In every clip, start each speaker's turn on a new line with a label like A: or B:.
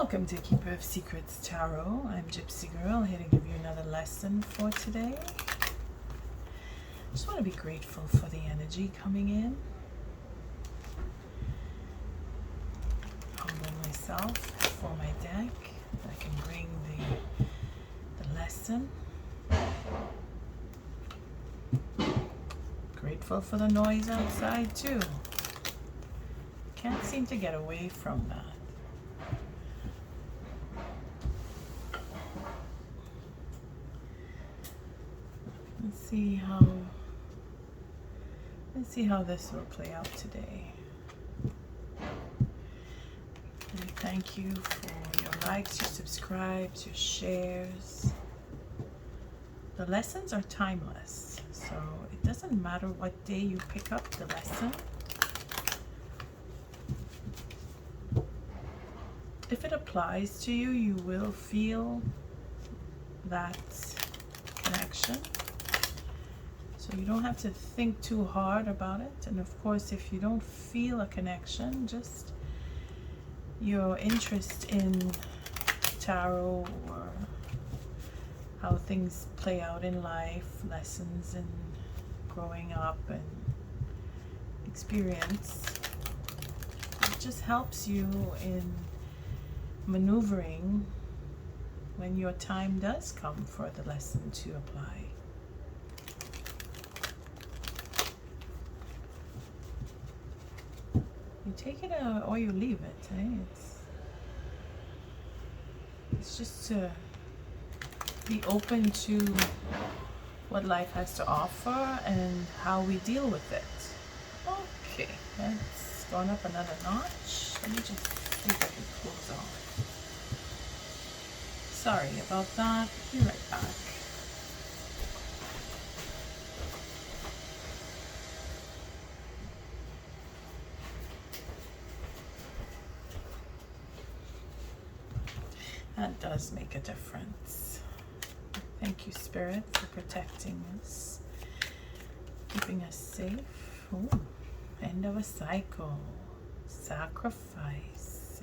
A: Welcome to Keeper of Secrets Tarot. I'm Gypsy Girl, here to give you another lesson for today. Just want to be grateful for the energy coming in. Humble myself for my deck. I can bring the lesson. Grateful for the noise outside too. Can't seem to get away from that. Let's see how this will play out today. And thank you for your likes, your subscribes, your shares. The lessons are timeless, so it doesn't matter what day you pick up the lesson. If it applies to you, you will feel that connection. So you don't have to think too hard about it. And of course, if you don't feel a connection, just your interest in tarot or how things play out in life, lessons in growing up and experience, it just helps you in maneuvering when your time does come for the lesson to apply. You take it or you leave it. It's just to be open to what life has to offer and how we deal with it. Okay, that's gone up another notch. Let me just see if I can close off. Sorry about that. Be right back. That does make a difference. Thank you, Spirit, for protecting us, keeping us safe. Ooh, end of a cycle. Sacrificing.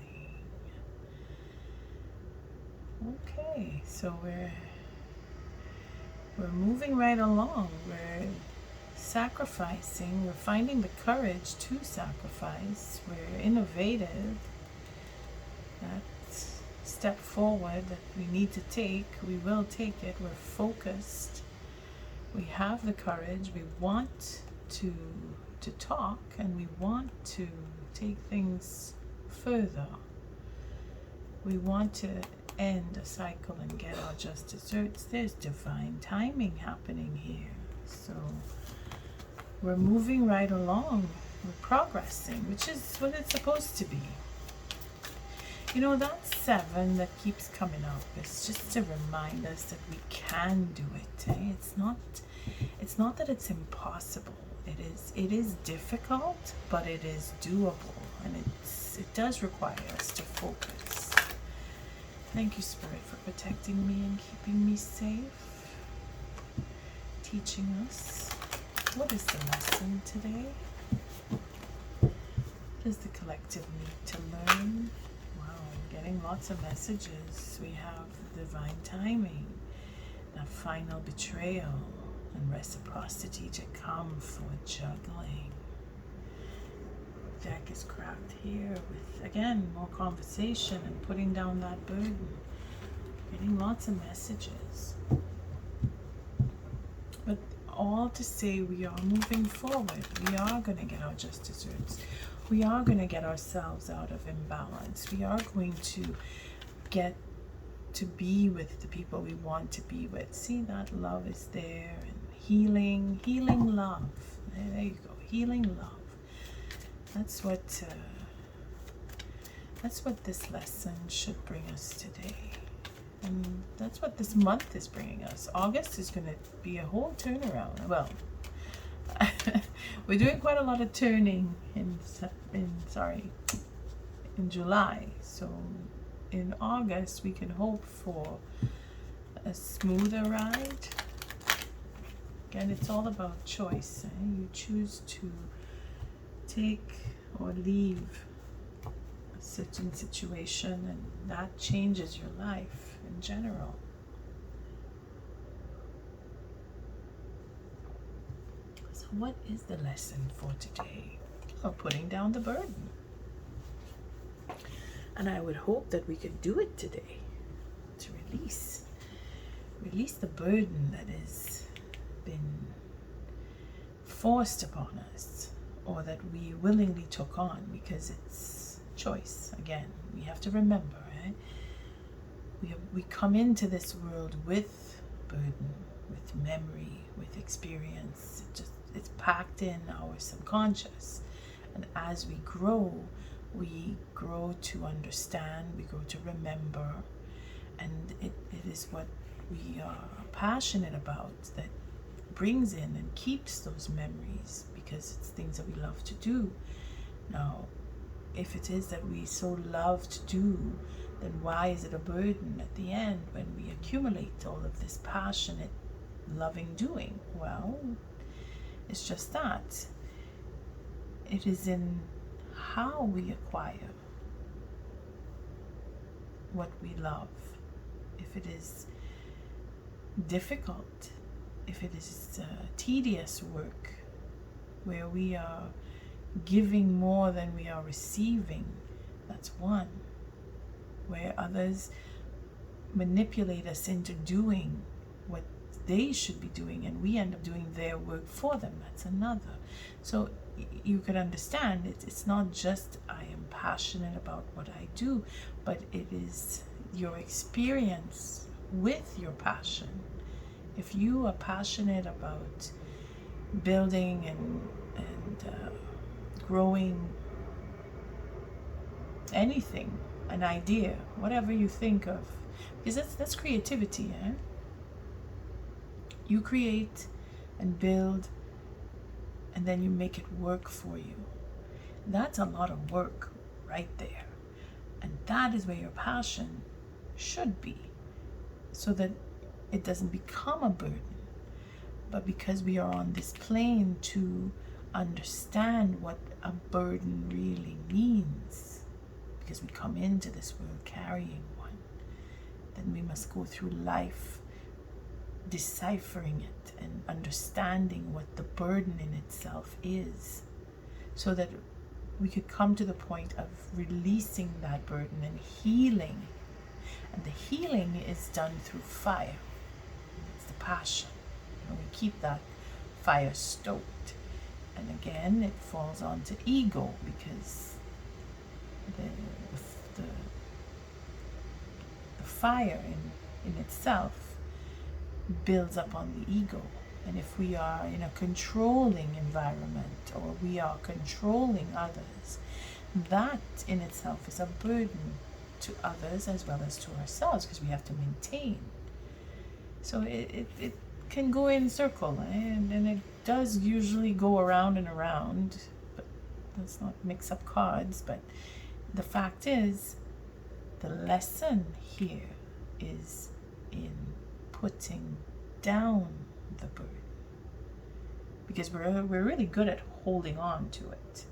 A: Okay, so we're moving right along. We're sacrificing. We're finding the courage to sacrifice. We're innovative. That step forward that we need to take, we will take it. We're focused. We have the courage. We want to talk, and we want to take things further. We want to end a cycle and get our just desserts. There's divine timing happening here. So we're moving right along. We're progressing, which is what it's supposed to be. You know, that 7 that keeps coming up is just to remind us that we can do it. It's not that it's impossible. It is difficult, but it is doable, and it does require us to focus. Thank you, Spirit, for protecting me and keeping me safe, teaching us. What is the lesson today? What does the collective need to learn? Getting lots of messages. We have divine timing, that final betrayal, and reciprocity to come for juggling. Deck is cracked here with, again, more conversation and putting down that burden. Getting lots of messages. But all to say we are moving forward. We are going to get our just desserts. We are going to get ourselves out of imbalance. We are going to get to be with the people we want to be with. See, that love is there, and healing love. There you go, healing love. That's what this lesson should bring us today. And that's what this month is bringing us. August is going to be a whole turnaround. Well, we're doing quite a lot of turning in July. So in August we can hope for a smoother ride. Again, it's all about choice. You choose to take or leave a certain situation, and that changes your life in general. So what is the lesson for today? Of putting down the burden. And I would hope that we could do it today, to release the burden that has been forced upon us, or that we willingly took on, because it's choice. Again, we have to remember, right? We come into this world with burden, with memory, with experience. It's packed in our subconscious, and as we grow to understand, we grow to remember, and it is what we are passionate about that brings in and keeps those memories, because it's things that we love to do. Now, if it is that we so love to do, then why is it a burden at the end when we accumulate all of this passionate, loving doing? Well, it's just that. It is in how we acquire what we love. If it is difficult, if it is tedious work, where we are giving more than we are receiving, that's one. Where others manipulate us into doing what they should be doing, and we end up doing their work for them, that's another. So you could understand, it's not just I am passionate about what I do, but it is your experience with your passion. If you are passionate about building and growing anything, an idea, whatever you think of, because that's creativity, eh? You create and build, and then you make it work for you. That's a lot of work right there. And that is where your passion should be, so that it doesn't become a burden. But because we are on this plane to understand what a burden really means, because we come into this world carrying one, then we must go through life deciphering it and understanding what the burden in itself is, so that we could come to the point of releasing that burden and healing. And the healing is done through fire. It's the passion. And we keep that fire stoked. And again, it falls onto ego, because the fire in itself builds up on the ego. And if we are in a controlling environment, or we are controlling others, that in itself is a burden to others as well as to ourselves, because we have to maintain. So it can go in circle, and it does usually go around and around, but let's not mix up cards. But the fact is, the lesson here is in putting down the burden, because we're really good at holding on to it.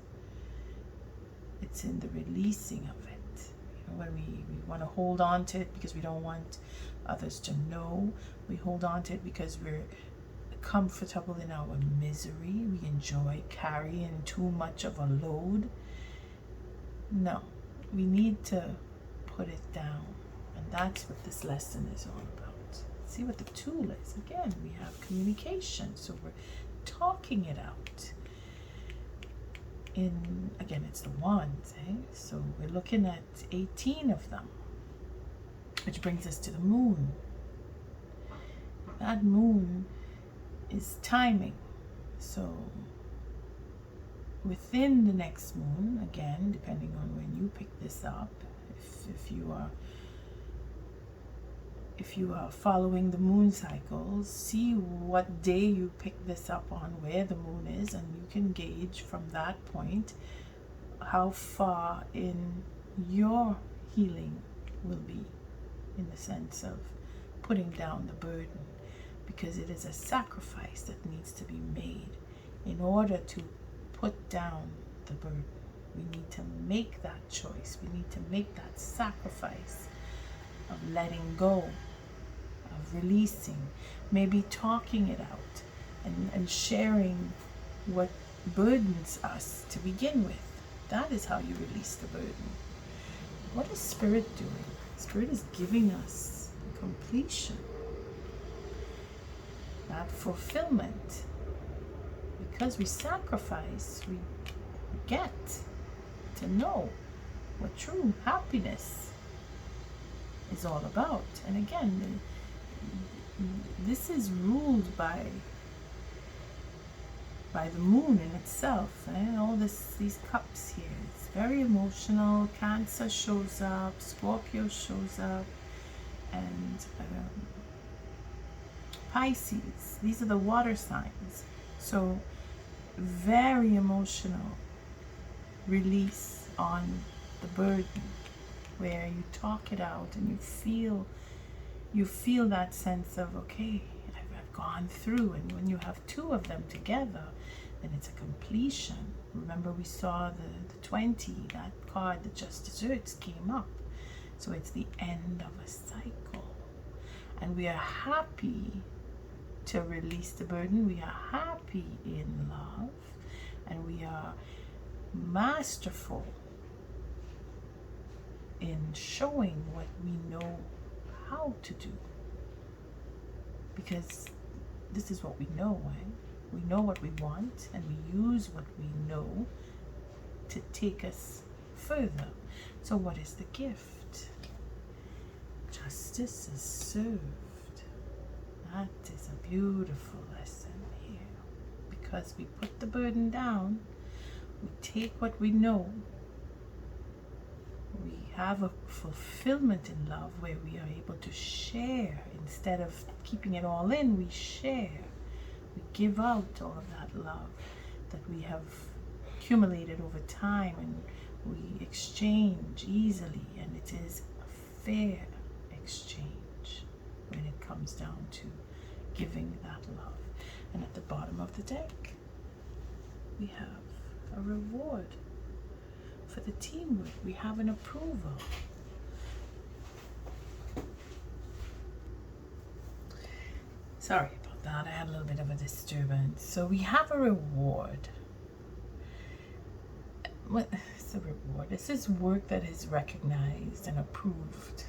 A: It's in the releasing of it. When we want to hold on to it because we don't want others to know, we hold on to it because we're comfortable in our misery, we enjoy carrying too much of a load. No, we need to put it down, and that's what this lesson is all about. See what the tool is. Again, we have communication, so we're talking it out. Again, it's the wands, eh? So we're looking at 18 of them, which brings us to the moon. That moon is timing. So within the next moon, again, depending on when you pick this up, if you are following the moon cycles, see what day you pick this up on, where the moon is, and you can gauge from that point how far in your healing will be, in the sense of putting down the burden, because it is a sacrifice that needs to be made in order to put down the burden. We need to make that choice. We need to make that sacrifice of letting go, of releasing, maybe talking it out and sharing what burdens us to begin with. That is how you release the burden. What is Spirit doing? Spirit is giving us completion, that fulfillment. Because we sacrifice, we get to know what true happiness is all about. And again, this is ruled by the moon in itself, and all these cups here. It's very emotional. Cancer shows up, Scorpio shows up, and Pisces. These are the water signs. So very emotional release on the burden, where you talk it out and you feel that sense of, okay, I've gone through. And when you have two of them together, then it's a completion. Remember, we saw the 20, that card, the Just Desserts, came up. So it's the end of a cycle. And we are happy to release the burden. We are happy in love. And we are masterful in showing what we know how to do. Because this is what we know, right? We know what we want, and we use what we know to take us further. So what is the gift? Justice is served. That is a beautiful lesson here. Because we put the burden down, we take what we know, we have a fulfillment in love where we are able to share. Instead of keeping it all in, we share. We give out all of that love that we have accumulated over time, and we exchange easily, and it is a fair exchange when it comes down to giving that love. And at the bottom of the deck, we have a reward for the teamwork. We have an approval. Sorry about that, I had a little bit of a disturbance. So we have a reward. What is the reward? This is work that is recognized and approved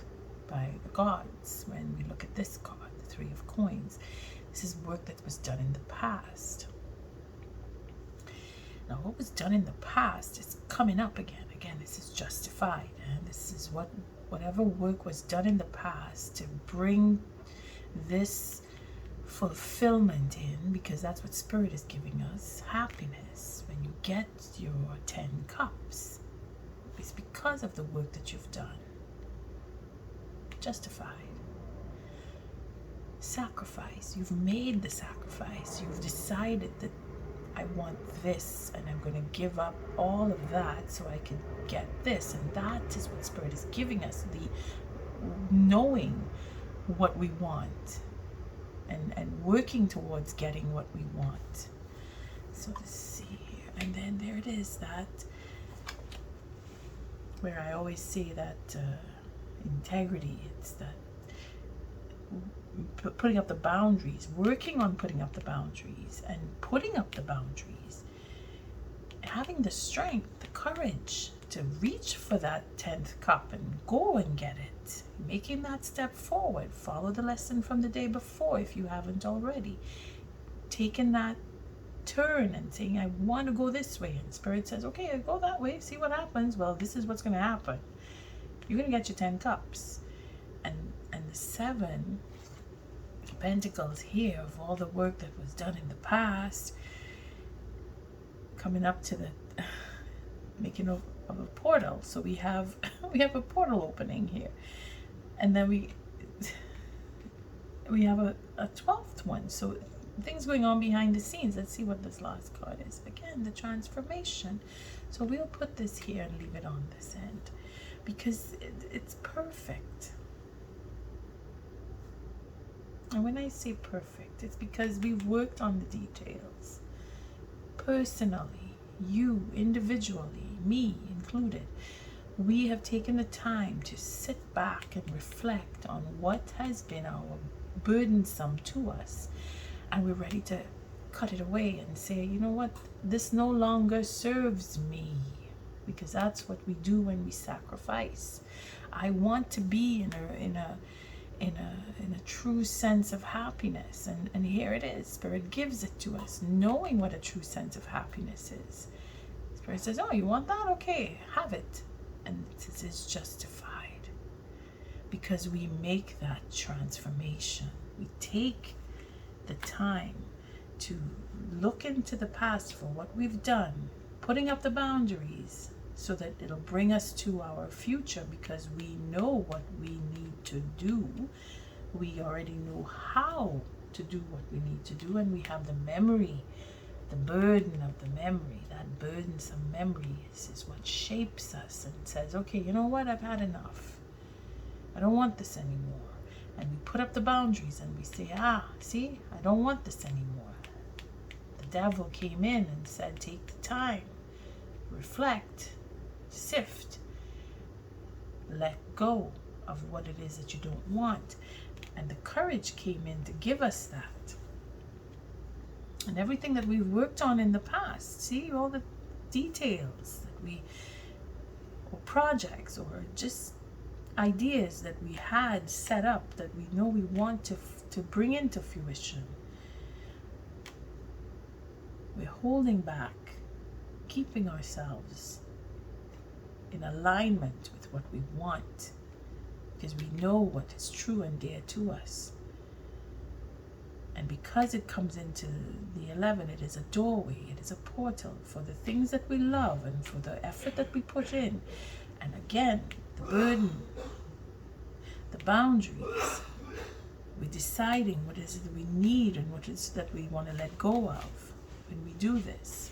A: by the gods. When we look at this card, the Three of Coins, this is work that was done in the past. Now, what was done in the past is coming up again. Again, this is justified, and this is whatever work was done in the past to bring this fulfillment in, because that's what Spirit is giving us, happiness. When you get your 10 cups, it's because of the work that you've done. Justified. Sacrifice. You've made the sacrifice. You've decided that I want this, and I'm going to give up all of that so I can get this. And that is what Spirit is giving us, the knowing what we want and working towards getting what we want. So let's see here. And then there it is, that where I always say that integrity, it's that putting up the boundaries, working on putting up the boundaries, and putting up the boundaries, having the strength, the courage to reach for that 10th cup and go and get it, making that step forward. Follow the lesson from the day before if you haven't already. Taking that turn and saying, I want to go this way, and Spirit says, okay, I'll go that way, see what happens. Well, this is what's going to happen. You're going to get your 10 cups. And the 7 Pentacles here of all the work that was done in the past, coming up to the making of a portal. So we have a portal opening here, and then we have a 12th one. So things going on behind the scenes. Let's see what this last card is. Again, the transformation. So we'll put this here and leave it on this end because it's perfect. And when I say perfect, it's because we've worked on the details. Personally, you individually me included, we have taken the time to sit back and reflect on what has been our burdensome to us, and we're ready to cut it away and say, you know what, this no longer serves me, because that's what we do when we sacrifice. I want to be in a true sense of happiness, and here it is. Spirit gives it to us, knowing what a true sense of happiness is. Spirit says, oh, you want that? Okay, have it. And it is justified because we make that transformation. We take the time to look into the past for what we've done, putting up the boundaries so that it'll bring us to our future, because we know what we need to do. We already know how to do what we need to do, and we have the memory, the burden of the memory. That burdensome memory is what shapes us and says, okay, you know what, I've had enough. I don't want this anymore. And we put up the boundaries and we say, see, I don't want this anymore. The devil came in and said, take the time, reflect, sift, let go of what it is that you don't want. And the courage came in to give us that. And everything that we've worked on in the past, see, all the details that or projects, or just ideas that we had set up that we know we want to bring into fruition. We're holding back, keeping ourselves in alignment with what we want, because we know what is true and dear to us. And because it comes into the 11, it is a doorway, it is a portal for the things that we love and for the effort that we put in. And again, the burden, the boundaries, we're deciding what is it that we need and what is that we want to let go of when we do this.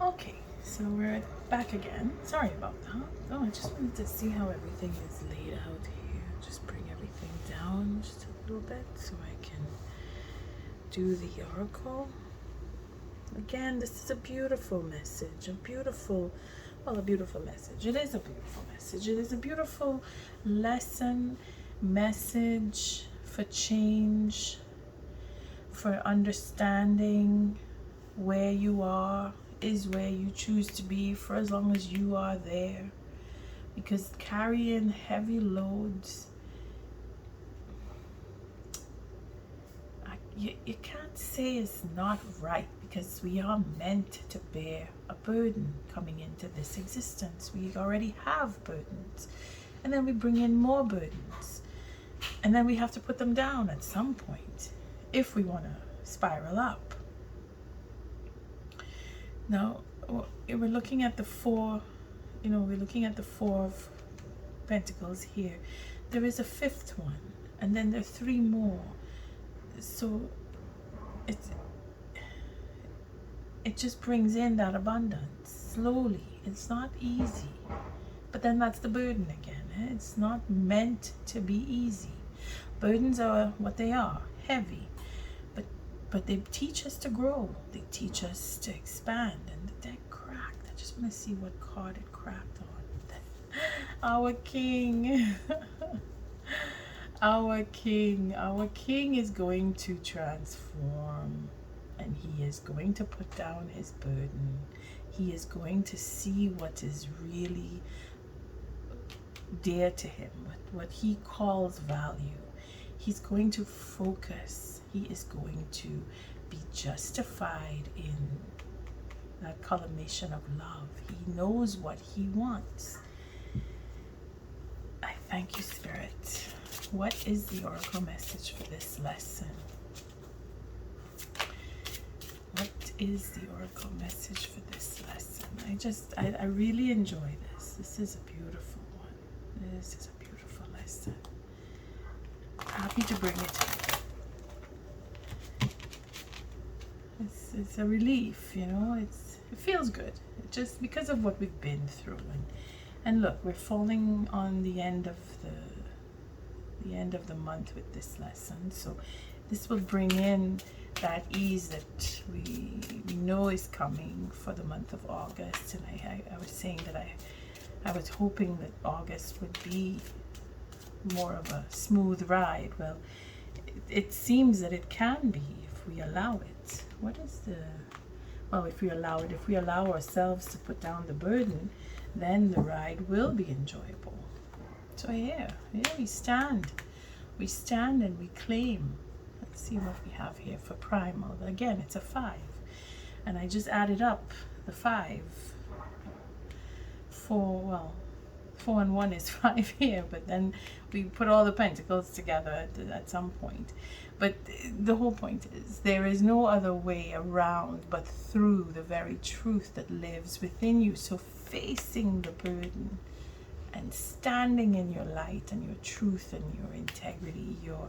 A: Okay, so we're back again. Sorry about that. Oh, I just wanted to see how everything is laid out here. Just bring everything down just a little bit so I can do the oracle. Again, this is a beautiful message, a beautiful message. It is a beautiful message. It is a beautiful lesson, message for change, for understanding where you are is where you choose to be for as long as you are there. Because carrying heavy loads, you can't say it's not right, because we are meant to bear a burden coming into this existence. We already have burdens, and then we bring in more burdens, and then we have to put them down at some point if we want to spiral up. Now, we're looking at the four, we're looking at the Four of Pentacles here. There is a fifth one, and then there are three more. So it just brings in that abundance slowly. It's not easy, but then that's the burden again. It's not meant to be easy. Burdens are what they are, heavy, but they teach us to grow. They teach us to expand. And the deck cracked. I just want to see what card it cracked on. Our king. Our king is going to transform, and he is going to put down his burden. He is going to see what is really dear to him, what he calls value. He's going to focus. He is going to be justified in that culmination of love. He knows what he wants. I thank you, Spirit. What is the oracle message for this lesson? What is the oracle message for this lesson? I really enjoy this. This is a beautiful one. This is a beautiful lesson. Happy to bring it to you. It's a relief, it feels good. Just because of what we've been through. And look, we're falling on the end of the month with this lesson, so this will bring in that ease that we know is coming for the month of August. And I was saying that I was hoping that August would be more of a smooth ride. Well, it seems that it can be if we allow it. What is the, well, if we allow it, if we allow ourselves to put down the burden, then the ride will be enjoyable. So here we stand and we claim. Let's see what we have here for primal. Again, it's a 5, and I just added up the 5. 4 and 1 is 5 here, but then we put all the pentacles together at some point. But the whole point is there is no other way around but through the very truth that lives within you. So facing the burden and standing in your light and your truth and your integrity, your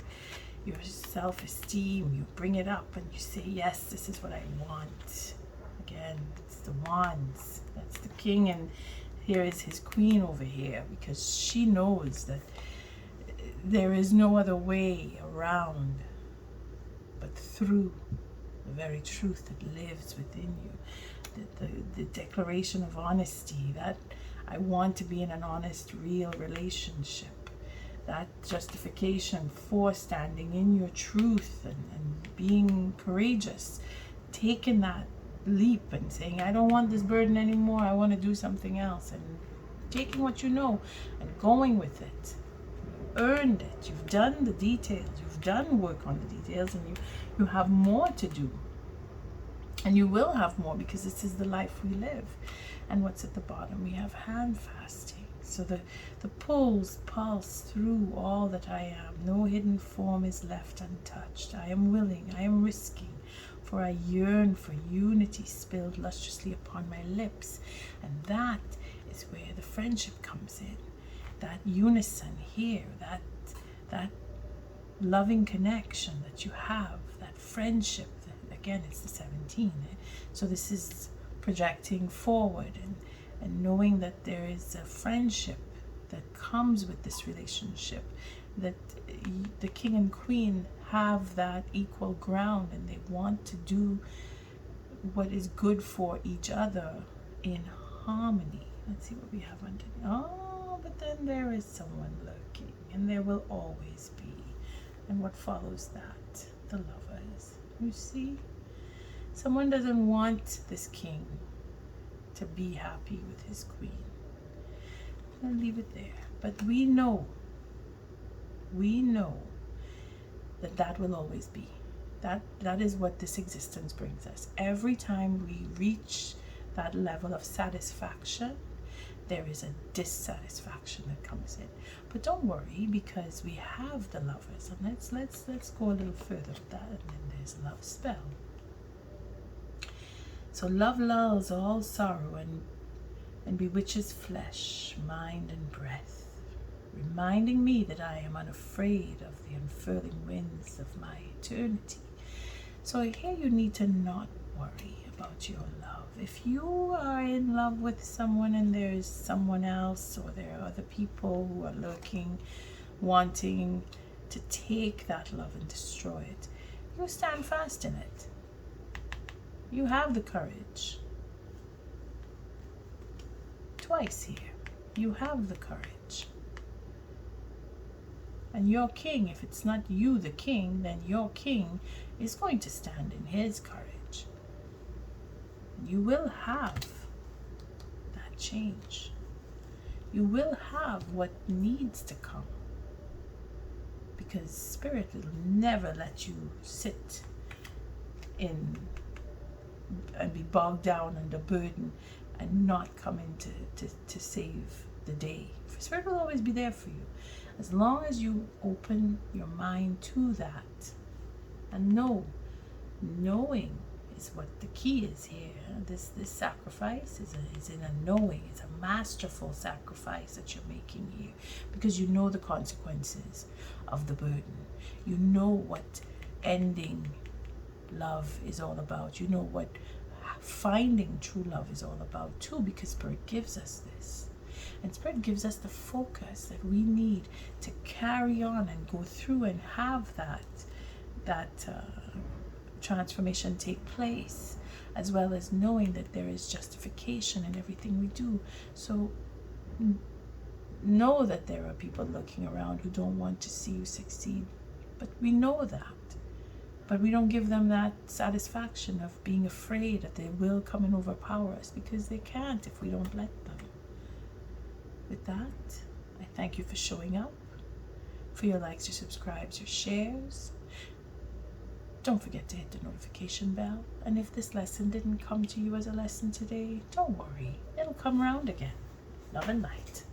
A: self-esteem, you bring it up and you say, yes, this is what I want. Again, it's the wands. That's the king, and here is his queen over here, because she knows that there is no other way around but through the very truth that lives within you. The declaration of honesty, that I want to be in an honest, real relationship. That justification for standing in your truth and being courageous, taking that leap and saying, I don't want this burden anymore, I want to do something else, and taking what you know and going with it. You earned it, you've done the details, you've done work on the details, and you have more to do, and you will have more, because this is the life we live. And what's at the bottom? We have hand fasting. So the pulse through all that I am. No hidden form is left untouched. I am willing, I am risking, for I yearn for unity spilled lusciously upon my lips. And that is where the friendship comes in. That unison here, that loving connection that you have, that friendship. Again, it's the 17. So this is projecting forward and knowing that there is a friendship that comes with this relationship, that the king and queen have that equal ground, and they want to do what is good for each other in harmony. Let's see what we have underneath. Oh, but then there is someone lurking, and there will always be. And what follows that? The Lovers. You see? Someone doesn't want this king to be happy with his queen. I'm going to leave it there. But we know that will always be. That is what this existence brings us. Every time we reach that level of satisfaction, there is a dissatisfaction that comes in. But don't worry, because we have the Lovers. And let's go a little further with that. And then there's love spell. So love lulls all sorrow and bewitches flesh, mind, and breath, reminding me that I am unafraid of the unfurling winds of my eternity. So here you need to not worry about your love. If you are in love with someone and there is someone else, or there are other people who are lurking, wanting to take that love and destroy it, you stand fast in it. You have the courage. Twice here. You have the courage. And your king, if it's not you the king, then your king is going to stand in his courage. You will have that change. You will have what needs to come. Because Spirit will never let you sit in and be bogged down under burden and not come in to save the day. Spirit will always be there for you, as long as you open your mind to that. And knowing is what the key is here. This sacrifice is in a knowing. It's a masterful sacrifice that you're making here, because you know the consequences of the burden. You know what ending love is all about. You know what finding true love is all about too, because Spirit gives us this. And Spirit gives us the focus that we need to carry on and go through and have that transformation take place, as well as knowing that there is justification in everything we do. So know that there are people looking around who don't want to see you succeed, but we know that. But we don't give them that satisfaction of being afraid that they will come and overpower us, because they can't if we don't let them. With that, I thank you for showing up, for your likes, your subscribes, your shares. Don't forget to hit the notification bell. And if this lesson didn't come to you as a lesson today, don't worry. It'll come around again. Love and light.